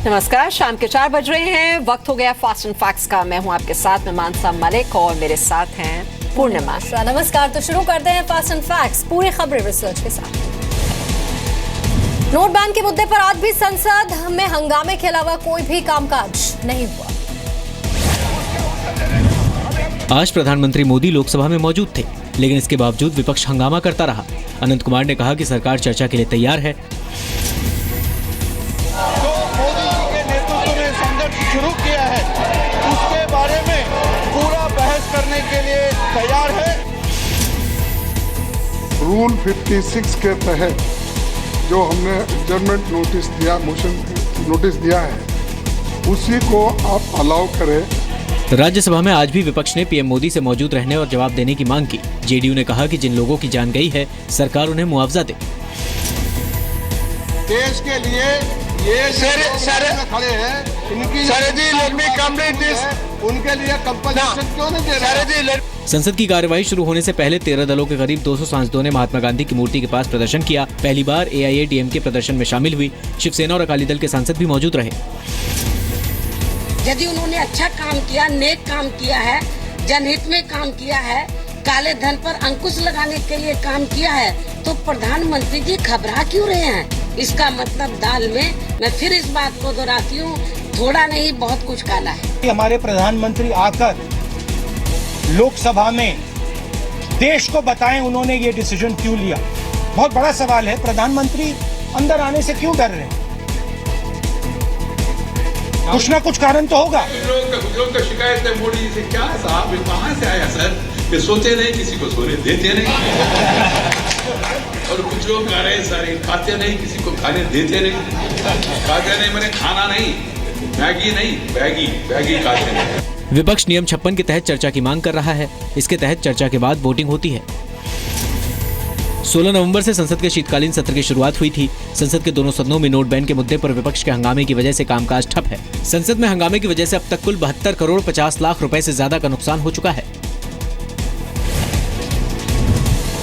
नमस्कार, शाम के 4 बज रहे हैं। वक्त हो गया फास्ट एंड फैक्ट्स का। मैं हूं आपके साथ में मानसा मलिक और मेरे साथ हैं पूर्णिमा। नमस्कार। तो शुरू करते हैं फास्ट एंड फैक्ट्स पूरी खबरें रिसर्च के साथ। नोट बैन के मुद्दे पर आज भी संसद में हंगामे के अलावा कोई भी कामकाज नहीं हुआ। आज प्रधानमंत्री मोदी लोकसभा में मौजूद थे, लेकिन इसके बावजूद विपक्ष हंगामा करता रहा। अनंत कुमार ने कहा कि सरकार चर्चा के लिए तैयार है। शुरू किया है उसके बारे में पूरा बहस करने के लिए तैयार है। रूल 56 के तहत जो हमने एडजर्नमेंट नोटिस दिया, मोशन नोटिस दिया है, उसी को आप अलाउ करें। राज्यसभा में आज भी विपक्ष ने पीएम मोदी से मौजूद रहने और जवाब देने की मांग की। जेडीयू ने कहा कि जिन लोगों की जान गई है, सरकार उन्हें मुआवजा दे। देश के लिए ये खड़े हैं, इनकी उनके लिए कंपनसेशन क्यों नहीं दे रहे? संसद की कार्यवाही शुरू होने से पहले 13 दलों के करीब 200 सांसदों ने महात्मा गांधी की मूर्ति के पास प्रदर्शन किया। पहली बार एआईएडीएमके प्रदर्शन में शामिल हुई। शिवसेना और अकाली दल के सांसद भी मौजूद रहे। यदि उन्होंने अच्छा काम किया, नेक काम किया है, जनहित में काम किया है, काले धन पर अंकुश लगाने के लिए काम किया है, तो प्रधानमंत्री जी घबरा क्यों रहे हैं? इसका मतलब दाल में, मैं फिर इस बात को दोहराती हूँ, थोड़ा नहीं बहुत कुछ काला है। हमारे प्रधानमंत्री आकर लोकसभा में देश को बताएं उन्होंने ये डिसीजन क्यों लिया। बहुत बड़ा सवाल है, प्रधानमंत्री अंदर आने से क्यों डर रहे हैं? कुछ ना कुछ कारण तो होगा। गुजरों का शिकायत है मोदी जी से, क्या साहब कहाँ से आया सर? ये सोते नहीं, किसी को सोने देते नहीं और कुछ लोग कह रहे सारे खाते नहीं, किसी को खाने देते नहीं। खाते नहीं मैंने खाना नहीं, मैगी नहीं, बैगी खाते नहीं। विपक्ष नियम 56 के तहत चर्चा की मांग कर रहा है। इसके तहत चर्चा के बाद वोटिंग होती है। 16 नवंबर से संसद के शीतकालीन सत्र की शुरुआत हुई थी। संसद के दोनों सदनों में नोट बैन के मुद्दे पर विपक्ष के हंगामे की वजह से कामकाज ठप है। संसद में हंगामे की वजह से अब तक कुल 72 करोड़ 50 लाख रुपए से ज्यादा का नुकसान हो चुका है।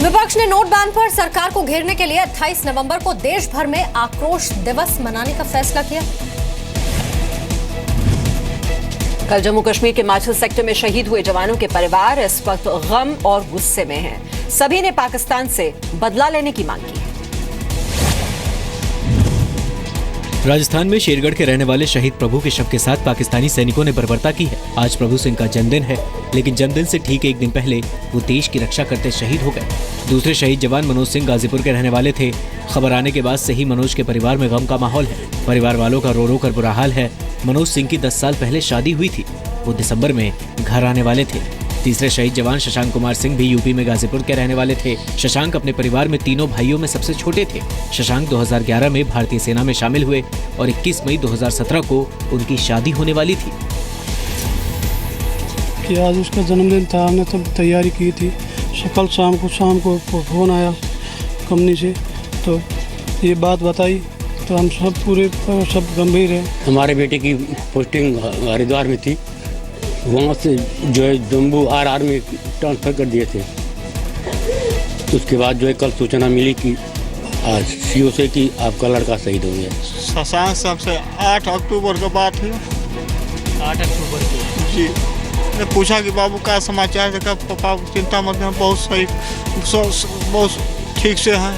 विपक्ष ने नोट बैन पर सरकार को घेरने के लिए 28 नवंबर को देश भर में आक्रोश दिवस मनाने का फैसला किया। कल जम्मू कश्मीर के माछिल सेक्टर में शहीद हुए जवानों के परिवार इस वक्त गम और गुस्से में हैं। सभी ने पाकिस्तान से बदला लेने की मांग की है। राजस्थान में शेरगढ़ के रहने वाले शहीद प्रभु के शव के साथ पाकिस्तानी सैनिकों ने बर्बरता की है। आज प्रभु सिंह का जन्मदिन है, लेकिन जन्मदिन से ठीक एक दिन पहले वो देश की रक्षा करते शहीद हो गए। दूसरे शहीद जवान मनोज सिंह गाजीपुर के रहने वाले थे। खबर आने के बाद से ही मनोज के परिवार में गम का माहौल है। परिवार वालों का रो रो कर बुरा हाल है। मनोज सिंह की 10 साल पहले शादी हुई थी। वो दिसंबर में घर आने वाले थे। तीसरे शहीद जवान शशांक कुमार सिंह भी यूपी में गाजीपुर के रहने वाले थे। शशांक अपने परिवार में तीनों भाइयों में सबसे छोटे थे। शशांक 2011 में भारतीय सेना में शामिल हुए और 21 मई 2017 को उनकी शादी होने वाली थी। कि आज उसका जन्मदिन था, हमने तब तैयारी की थी। कल शाम को फोन आया कंपनी से, तो ये बात बताई, तो हम सब गंभीर हैं। हमारे बेटे की पोस्टिंग हरिद्वार में थी, वहाँ से जो है जम्मू आरआर में ट्रांसफ़र कर दिए थे। उसके बाद जो है कल सूचना मिली कि आज सीओ से कि आपका लड़का शहीद हो गया। शशांक साहब से 8 अक्टूबर का बात है। 8 अक्टूबर को जी, मैं पूछा कि बाबू का समाचार है? पापा चिंता मत करें, बहुत सही, बहुत ठीक से हैं।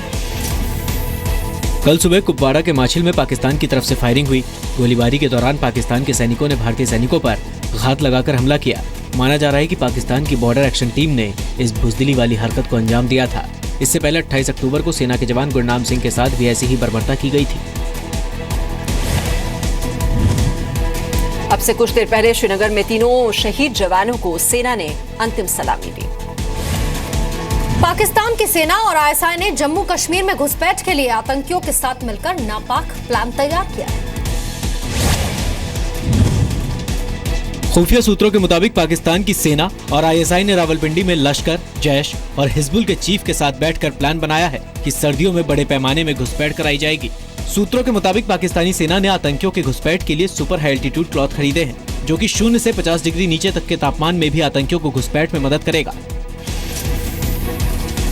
कल सुबह कुपवाड़ा के माछिल में पाकिस्तान की तरफ से फायरिंग हुई। गोलीबारी के दौरान पाकिस्तान के सैनिकों ने भारतीय सैनिकों पर घात लगाकर हमला किया। माना जा रहा है कि पाकिस्तान की बॉर्डर एक्शन टीम ने इस बुजदिली वाली हरकत को अंजाम दिया था। इससे पहले 28 अक्टूबर को सेना के जवान गुरनाम सिंह के साथ भी ऐसी ही बर्बरता की गई थी। अब से कुछ देर पहले श्रीनगर में तीनों शहीद जवानों को सेना ने अंतिम सलामी दी। पाकिस्तान की सेना और आईएसआई ने जम्मू कश्मीर में घुसपैठ के लिए आतंकियों के साथ मिलकर नापाक प्लान तैयार किया है। खुफिया सूत्रों के मुताबिक पाकिस्तान की सेना और आईएसआई ने रावलपिंडी में लश्कर, जैश और हिजबुल के चीफ के साथ बैठकर प्लान बनाया है कि सर्दियों में बड़े पैमाने में घुसपैठ कराई जाएगी। सूत्रों के मुताबिक पाकिस्तानी सेना ने आतंकियों के घुसपैठ के लिए सुपर हाई एल्टीट्यूड क्लॉथ खरीदे हैं, जो कि 0 से 50 डिग्री नीचे तक के तापमान में भी आतंकियों को घुसपैठ में मदद करेगा।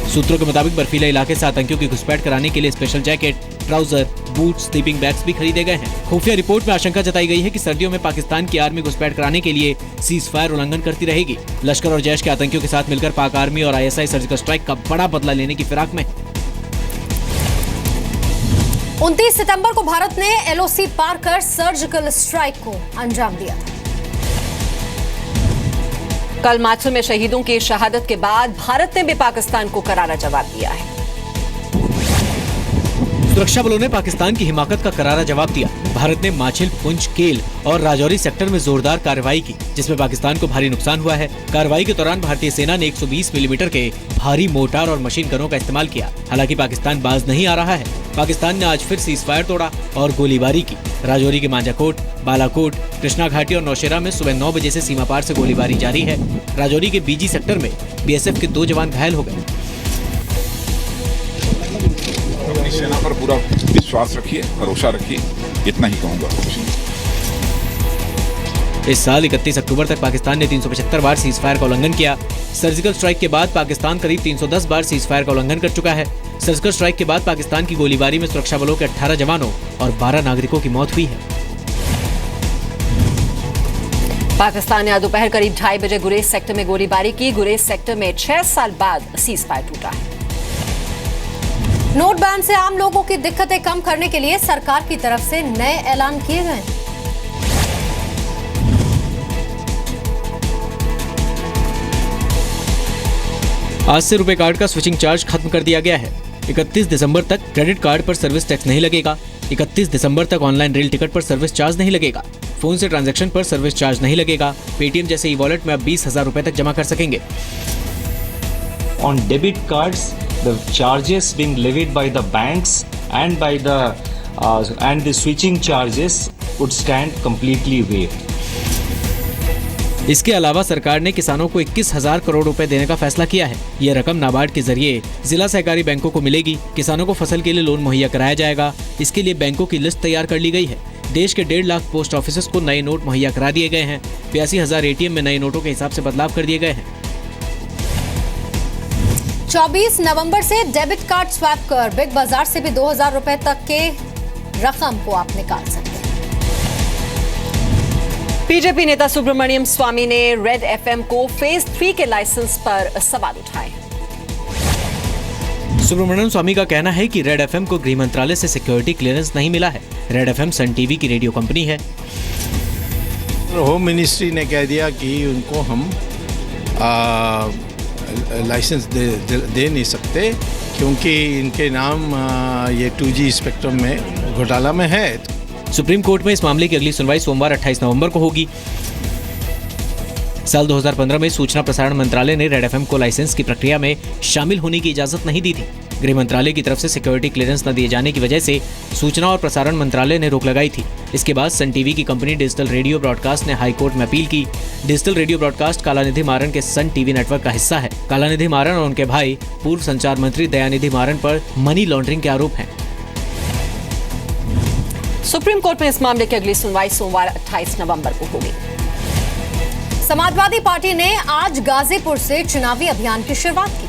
सूत्रों के मुताबिक बर्फीले इलाके से आतंकियों की घुसपैठ कराने के लिए special jacket, trouser, boot, sleeping bags भी खरीदे गए हैं। खुफिया रिपोर्ट में आशंका जताई गई है कि सर्दियों में पाकिस्तान की आर्मी घुसपैठ कराने के लिए सीज फायर उल्लंघन करती रहेगी। लश्कर और जैश के आतंकियों के साथ मिलकर पाक आर्मी और ISI सर्जिकल स्ट्राइक का बड़ा बदला लेने की फिराक में। 29 सितंबर को भारत ने LOC पार कर सर्जिकल स्ट्राइक को अंजाम दिया था। कल माछिल में शहीदों की शहादत के बाद भारत ने भी पाकिस्तान को करारा जवाब दिया है। सुरक्षा बलों ने पाकिस्तान की हिमाकत का करारा जवाब दिया। भारत ने माछिल, पुंछ, केल और राजौरी सेक्टर में जोरदार कार्रवाई की, जिसमें पाकिस्तान को भारी नुकसान हुआ है। कार्रवाई के दौरान भारतीय सेना ने 120 मिलीमीटर के भारी मोर्टार और मशीन गनों का इस्तेमाल किया। हालांकि पाकिस्तान बाज नहीं आ रहा है। पाकिस्तान ने आज फिर सीज फायर तोड़ा और गोलीबारी की। राजौरी के मांजाकोट, बालाकोट, कृष्णा घाटी और नौशेरा में सुबह 9 बजे से सीमा पार से गोलीबारी जारी है। राजौरी के BG सेक्टर में BSF के 2 जवान घायल हो गए। अपनी सेना पर पूरा विश्वास रखिए, भरोसा रखिए, इतना ही कहूँगा। इस साल 31 अक्टूबर तक पाकिस्तान ने 375 बार सीज फायर का उल्लंघन किया। सर्जिकल स्ट्राइक के बाद पाकिस्तान करीब 310 बार सीज फायर का उल्लंघन कर चुका है। सर्जिकल स्ट्राइक के बाद पाकिस्तान की गोलीबारी में सुरक्षा बलों के 18 जवानों और 12 नागरिकों की मौत हुई है। पाकिस्तान ने आज दोपहर करीब 2:30 बजे गुरेज सेक्टर में गोलीबारी की। गुरेज सेक्टर में 6 साल बाद सीज फायर टूटा है। नोट बैन से आम लोगों की दिक्कतें कम करने के लिए सरकार की तरफ से नए ऐलान किए गए। आज से रुपए कार्ड का स्विचिंग चार्ज खत्म कर दिया गया है। 31 दिसंबर तक क्रेडिट कार्ड पर सर्विस टैक्स नहीं लगेगा। 31 दिसंबर तक ऑनलाइन रेल टिकट पर सर्विस चार्ज नहीं लगेगा। फोन से ट्रांजैक्शन पर सर्विस चार्ज नहीं लगेगा। पेटीएम जैसे ई-वॉलेट में अब 20,000 रुपए तक जमा कर सकेंगे। On debit cards, the charges being levied by the banks and by the switching charges would stand completely waived. इसके अलावा सरकार ने किसानों को 21,000 करोड़ रुपए देने का फैसला किया है। यह रकम नाबार्ड के जरिए जिला सहकारी बैंकों को मिलेगी। किसानों को फसल के लिए लोन मुहैया कराया जाएगा। इसके लिए बैंकों की लिस्ट तैयार कर ली गई है। देश के 1.5 लाख पोस्ट ऑफिस को नए नोट मुहैया करा दिए गए हैं। 82,000 ATM में नए नोटों के हिसाब से बदलाव कर दिए गए हैं। 24 नवंबर से डेबिट कार्ड स्वैप कर बिग बाजार से भी 2,000 रुपए तक के रकम को आप निकाल सकते हैं। बीजेपी नेता सुब्रमण्यम स्वामी ने रेड FM को फेज 3 के लाइसेंस पर सवाल उठाए। सुब्रमण्यम स्वामी का कहना है कि रेड FM को गृह मंत्रालय से सिक्योरिटी क्लियरेंस नहीं मिला है। रेड FM सन टीवी की रेडियो कंपनी है। होम मिनिस्ट्री ने कह दिया कि उनको हम लाइसेंस दे नहीं सकते क्योंकि इनके नाम ये 2G स्पेक्ट्रम में घोटाला में है। सुप्रीम कोर्ट में इस मामले की अगली सुनवाई सोमवार 28 नवंबर को होगी। साल 2015 में सूचना प्रसारण मंत्रालय ने रेड FM को लाइसेंस की प्रक्रिया में शामिल होने की इजाजत नहीं दी थी। गृह मंत्रालय की तरफ से सिक्योरिटी क्लियरेंस न दिए जाने की वजह से सूचना और प्रसारण मंत्रालय ने रोक लगाई थी। इसके बाद सन टीवी की कंपनी डिजिटल रेडियो ब्रॉडकास्ट ने हाई कोर्ट में अपील की। डिजिटल रेडियो ब्रॉडकास्ट कालानिधि मारन के सन टीवी नेटवर्क का हिस्सा है। कालानिधि मारन और उनके भाई पूर्व संचार मंत्री दयानिधि मारन पर मनी लॉन्ड्रिंग के आरोप हैं। सुप्रीम कोर्ट में इस मामले की अगली सुनवाई सोमवार 28 नवंबर को होगी। समाजवादी पार्टी ने आज गाजीपुर से चुनावी अभियान की शुरुआत की।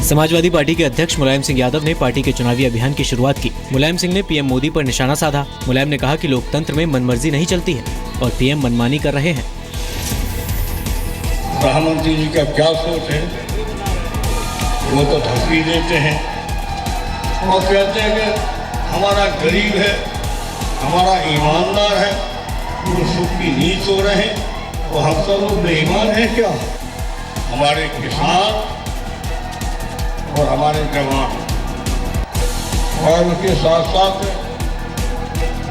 समाजवादी पार्टी के अध्यक्ष मुलायम सिंह यादव ने पार्टी के चुनावी अभियान की शुरुआत की। मुलायम सिंह ने PM मोदी पर निशाना साधा। मुलायम ने कहा कि लोकतंत्र में मनमर्जी नहीं चलती है और PM मनमानी कर रहे हैं। प्रधानमंत्री जी का क्या सोच है वो तो धमकी देते हैं और कहते हैं कि हमारा गरीब है, हमारा ईमानदार है, वो सुख की नींद सो रहे हैं, तो हम सब लोग बेईमान हैं क्या? हमारे किसान और हमारे जवान और उनके साथ साथ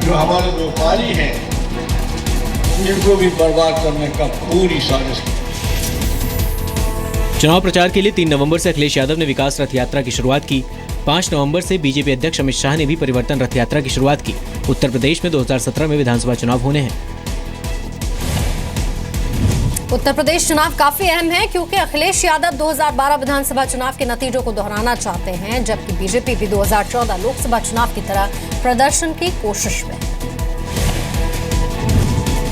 जो हमारे व्यापारी हैं इनको भी बर्बाद करने का पूरी साजिश की। चुनाव प्रचार के लिए 3 नवंबर से अखिलेश यादव ने विकास रथ यात्रा की शुरुआत की। 5 नवंबर से बीजेपी अध्यक्ष अमित शाह ने भी परिवर्तन रथ यात्रा की शुरुआत की। उत्तर प्रदेश में 2017 में विधानसभा चुनाव होने हैं। उत्तर प्रदेश चुनाव काफी अहम है क्योंकि अखिलेश यादव 2012 विधानसभा चुनाव के नतीजों को दोहराना चाहते हैं, जबकि बीजेपी भी 2014 लोकसभा चुनाव की तरह प्रदर्शन की कोशिश में है।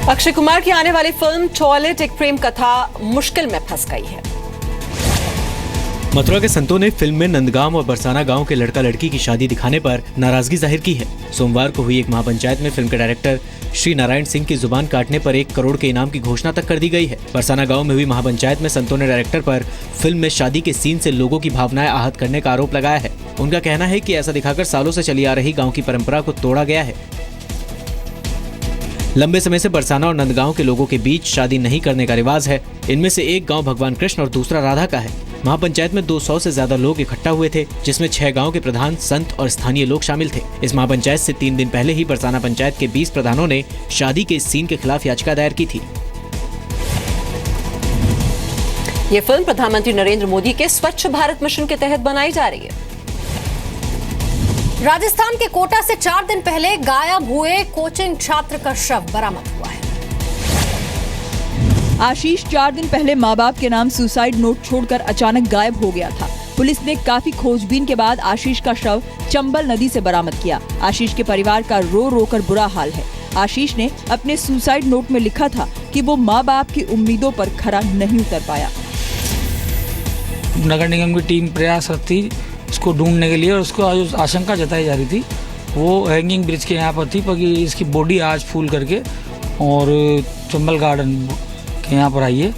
अक्षय कुमार की आने वाली फिल्म टॉयलेट एक प्रेम कथा मुश्किल में फंस गई है। मथुरा के संतों ने फिल्म में नंदगांव और बरसाना गांव के लड़का लड़की की शादी दिखाने पर नाराजगी जाहिर की है। सोमवार को हुई एक महापंचायत में फिल्म के डायरेक्टर श्री नारायण सिंह की जुबान काटने पर 1 करोड़ के इनाम की घोषणा तक कर दी गई है। बरसाना गांव में हुई महापंचायत में संतों ने डायरेक्टर पर फिल्म में शादी के सीन से लोगों की भावनाएं आहत करने का आरोप लगाया है। उनका कहना है कि ऐसा दिखाकर सालों से चली आ रही गाँव की परंपरा को तोड़ा गया है। लंबे समय से बरसाना और नंदगांव के लोगों के बीच शादी नहीं करने का रिवाज है। इनमें से एक गांव भगवान कृष्ण और दूसरा राधा का है। महापंचायत में 200 से ज्यादा लोग इकट्ठा हुए थे, जिसमें 6 गांव के प्रधान, संत और स्थानीय लोग शामिल थे। इस महापंचायत से 3 दिन पहले ही बरसाना पंचायत के 20 प्रधानों ने शादी के सीन के खिलाफ याचिका दायर की थी। ये फिल्म प्रधानमंत्री नरेंद्र मोदी के स्वच्छ भारत मिशन के तहत बनाई जा रही है। राजस्थान के कोटा से 4 दिन पहले गायब हुए कोचिंग छात्र का शव बरामद हुआ है। आशीष 4 दिन पहले मां बाप के नाम सुसाइड नोट छोड़कर अचानक गायब हो गया था। पुलिस ने काफी खोजबीन के बाद आशीष का शव चंबल नदी से बरामद किया। आशीष के परिवार का रो रो कर बुरा हाल है। आशीष ने अपने सुसाइड नोट में लिखा था कि वो मां बाप की उम्मीदों पर खरा नहीं उतर पाया। नगर निगम की टीम प्रयासरत थी इसको ढूंढने के लिए, और उसको आज आशंका जताई जा रही थी वो हैंगिंग ब्रिज के यहाँ पर थी, क्योंकि इसकी बॉडी आज फूल करके और चंबल गार्डन के यहाँ पर आई है।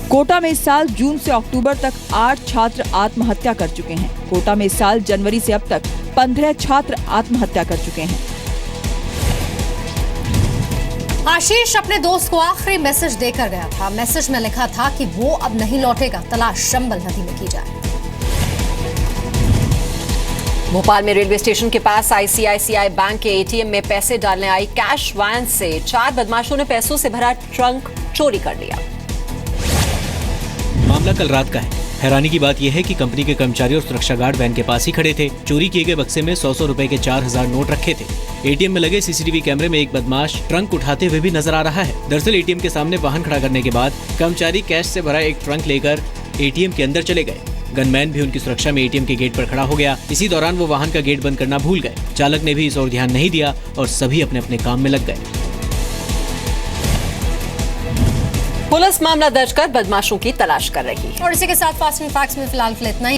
कोटा में इस साल जून से अक्टूबर तक 8 छात्र आत्महत्या कर चुके हैं। कोटा में इस साल जनवरी से अब तक 15 छात्र आत्महत्या कर चुके हैं। आशीष अपने दोस्त को आखिरी मैसेज देकर गया था। मैसेज में लिखा था कि वो अब नहीं लौटेगा, तलाश चंबल नदी में की जाए। भोपाल में रेलवे स्टेशन के पास आईसीआईसीआई बैंक के एटीएम में पैसे डालने आई कैश वैन से 4 बदमाशों ने पैसों से भरा ट्रंक चोरी कर लिया। मामला कल रात का है। हैरानी की बात यह है कि कंपनी के कर्मचारी और सुरक्षा गार्ड वैन के पास ही खड़े थे। चोरी किए गए बक्से में 100 रुपए के 4000 नोट रखे थे। एटीएम में लगे सीसीटीवी कैमरे में एक बदमाश ट्रंक उठाते हुए भी नजर आ रहा है। दरअसल एटीएम के सामने वाहन खड़ा करने के बाद कर्मचारी कैश से भरा एक ट्रंक लेकर एटीएम के अंदर चले गए। गनमैन भी उनकी सुरक्षा में एटीएम के गेट पर खड़ा हो गया। इसी दौरान वो वाहन का गेट बंद करना भूल गए। चालक ने भी इस ओर ध्यान नहीं दिया और सभी अपने अपने काम में लग गए। पुलिस मामला दर्ज कर बदमाशों की तलाश कर रही है। और इसी के साथ फास्ट एंड फैक्ट्स में फिलहाल इतना ही।